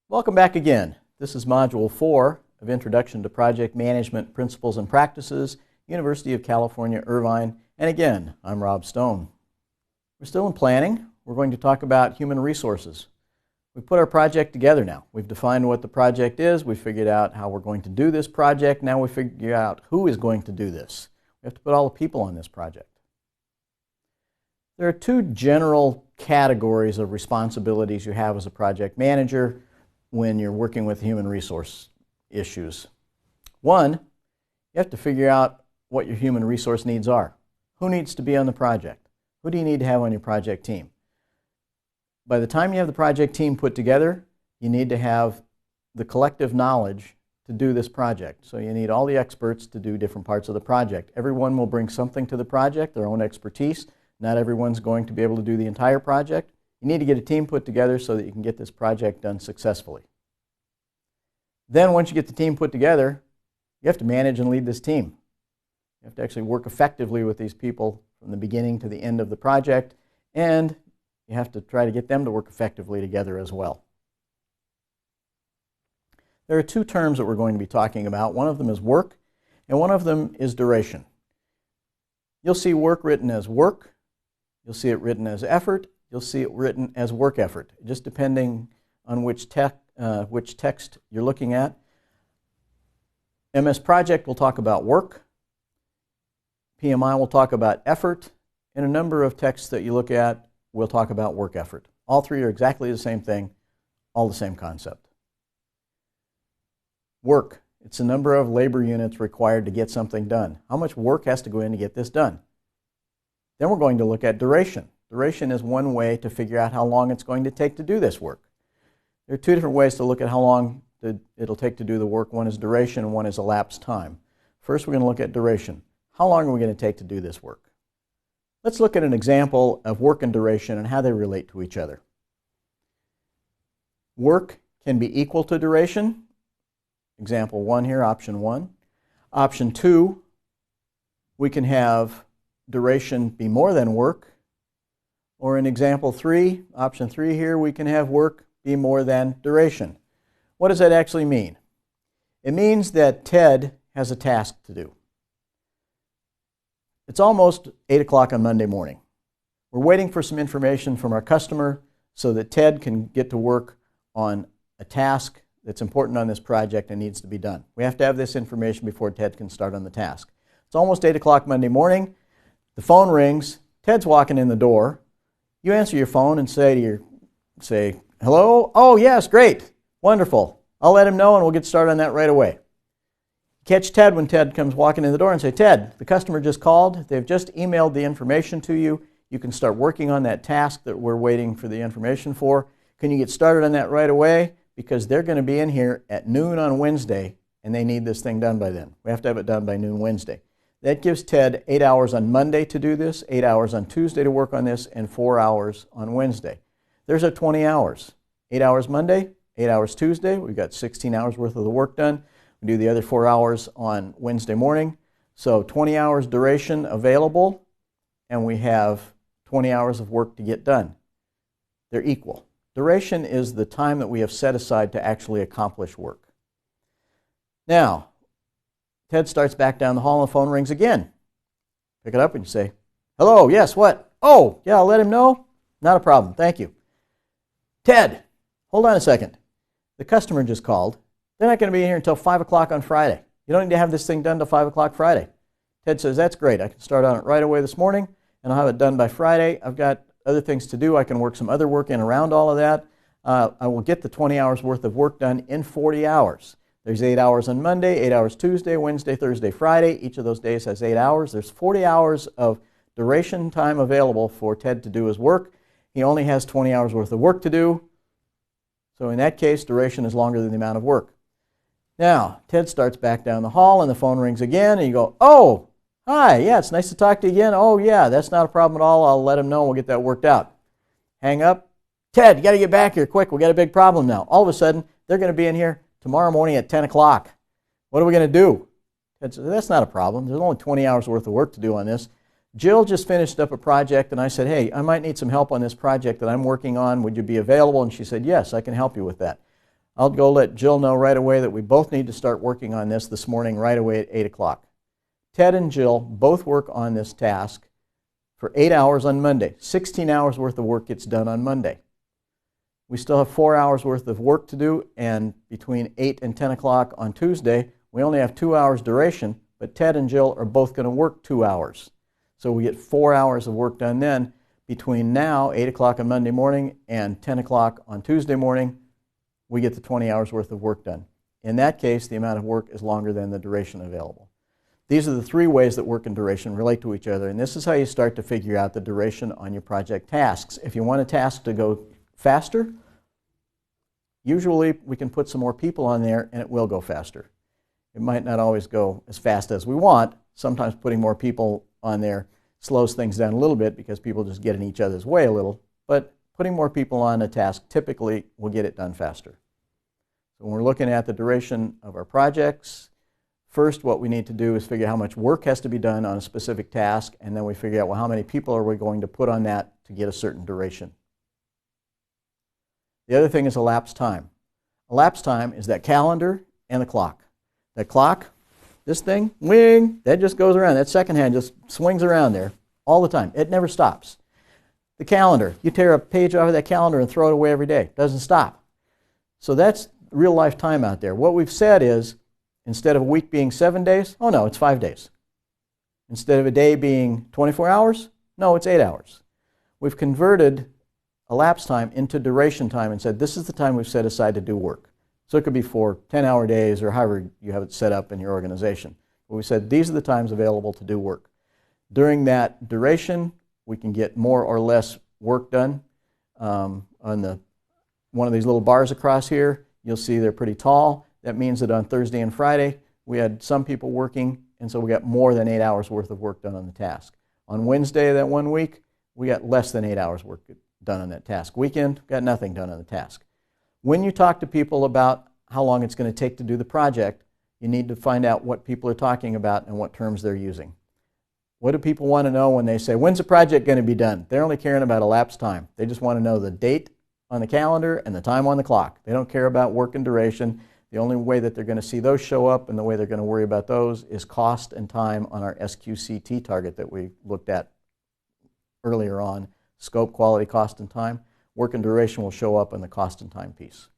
Welcome back again. This is Module 4 of Introduction to Project Management Principles and Practices, University of California, Irvine. And again, I'm Rob Stone. We're still in planning. We're going to talk about human resources. We've put our project together now. We've defined what the project is. We've figured out how we're going to do this project. Now we figure out who is going to do this. We have to put all the people on this project. There are two general categories of responsibilities you have as a project manager when you're working with human resource issues. One, you have to figure out what your human resource needs are. Who needs to be on the project? Who do you need to have on your project team? By the time you have the project team put together, you need to have the collective knowledge to do this project. So you need all the experts to do different parts of the project. Everyone will bring something to the project, their own expertise. Not everyone's going to be able to do the entire project. You need to get a team put together so that you can get this project done successfully. Then once you get the team put together, you have to manage and lead this team. You have to actually work effectively with these people from the beginning to the end of the project, and you have to try to get them to work effectively together as well. There are two terms that we're going to be talking about. One of them is work, and one of them is duration. You'll see work written as work. You'll see it written as effort. You'll see it written as work effort, just depending on which text you're looking at. MS Project will talk about work. PMI will talk about effort. And a number of texts that you look at will talk about work effort. All three are exactly the same thing, all the same concept. Work. It's the number of labor units required to get something done. How much work has to go in to get this done? Then we're going to look at duration. Duration is one way to figure out how long it's going to take to do this work. There are two different ways to look at how long it'll take to do the work. One is duration and one is elapsed time. First, we're going to look at duration. How long are we going to take to do this work? Let's look at an example of work and duration and how they relate to each other. Work can be equal to duration. Example 1 here, option 1. Option 2, we can have duration be more than work. Or in example 3, option 3 here, we can have work be more than duration. What does that actually mean? It means that Ted has a task to do. It's almost 8 o'clock on Monday morning. We're waiting for some information from our customer so that Ted can get to work on a task that's important on this project and needs to be done. We have to have this information before Ted can start on the task. It's almost 8 o'clock Monday morning. The phone rings. Ted's walking in the door. You answer your phone and say, hello? Oh, yes, great. Wonderful. I'll let him know and we'll get started on that right away. Catch Ted when Ted comes walking in the door and say, Ted, the customer just called. They've just emailed the information to you. You can start working on that task that we're waiting for the information for. Can you get started on that right away? Because they're going to be in here at noon on Wednesday and they need this thing done by then. We have to have it done by noon Wednesday. That gives Ted 8 hours on Monday to do this, 8 hours on Tuesday to work on this, and 4 hours on Wednesday. There's our 20 hours. 8 hours Monday, 8 hours Tuesday. We've got 16 hours worth of the work done. We do the other 4 hours on Wednesday morning. So 20 hours duration available, and we have 20 hours of work to get done. They're equal. Duration is the time that we have set aside to actually accomplish work. Now, Ted starts back down the hall and the phone rings again. Pick it up and you say, hello, yes, what? Oh, yeah, I'll let him know. Not a problem, thank you. Ted, hold on a second. The customer just called. They're not going to be here until 5 o'clock on Friday. You don't need to have this thing done till 5 o'clock Friday. Ted says, that's great. I can start on it right away this morning, and I'll have it done by Friday. I've got other things to do. I can work some other work in around all of that. I will get the 20 hours worth of work done in 40 hours. There's 8 hours on Monday, 8 hours Tuesday, Wednesday, Thursday, Friday. Each of those days has 8 hours. There's 40 hours of duration time available for Ted to do his work. He only has 20 hours worth of work to do. So in that case, duration is longer than the amount of work. Now, Ted starts back down the hall and the phone rings again and you go, oh, hi, yeah, it's nice to talk to you again. Oh, yeah, that's not a problem at all. I'll let him know and we'll get that worked out. Hang up. Ted, you got to get back here quick. We've got a big problem now. All of a sudden, they're going to be in here tomorrow morning at 10 o'clock. What are we going to do? Ted says, that's not a problem. There's only 20 hours worth of work to do on this. Jill just finished up a project and I said, hey, I might need some help on this project that I'm working on. Would you be available? And she said, yes, I can help you with that. I'll go let Jill know right away that we both need to start working on this morning right away at 8 o'clock. Ted and Jill both work on this task for 8 hours on Monday. 16 hours worth of work gets done on Monday. We still have 4 hours worth of work to do, and between 8 and 10 o'clock on Tuesday, we only have 2 hours duration, but Ted and Jill are both going to work 2 hours. So we get 4 hours of work done then. Between now, 8 o'clock on Monday morning, and 10 o'clock on Tuesday morning, we get the 20 hours worth of work done. In that case, the amount of work is longer than the duration available. These are the 3 ways that work and duration relate to each other, and this is how you start to figure out the duration on your project tasks. If you want a task to go faster, usually we can put some more people on there and it will go faster. It might not always go as fast as we want. Sometimes putting more people on there slows things down a little bit because people just get in each other's way a little, but putting more people on a task typically will get it done faster. So when we're looking at the duration of our projects, first what we need to do is figure out how much work has to be done on a specific task, and then we figure out, well, how many people are we going to put on that to get a certain duration. The other thing is elapsed time. Elapsed time is that calendar and the clock. That clock, this thing, wing, that just goes around. That second hand just swings around there all the time. It never stops. The calendar, you tear a page off of that calendar and throw it away every day. It doesn't stop. So that's real life time out there. What we've said is, instead of a week being 7 days, oh no, it's 5 days. Instead of a day being 24 hours, no, it's 8 hours. We've converted elapsed time into duration time and said this is the time we've set aside to do work. So it could be for 10-hour days or however you have it set up in your organization. But we said these are the times available to do work. During that duration, we can get more or less work done. On one of these little bars across here, you'll see they're pretty tall. That means that on Thursday and Friday, we had some people working, and so we got more than 8 hours worth of work done on the task. On Wednesday of that 1 week, we got less than 8 hours work done on that task. Weekend, got nothing done on the task. When you talk to people about how long it's going to take to do the project, you need to find out what people are talking about and what terms they're using. What do people want to know when they say, when's the project going to be done? They're only caring about elapsed time. They just want to know the date on the calendar and the time on the clock. They don't care about work and duration. The only way that they're going to see those show up and the way they're going to worry about those is cost and time on our SQCT target that we looked at earlier on. Scope, quality, cost, and time. Work and duration will show up in the cost and time piece.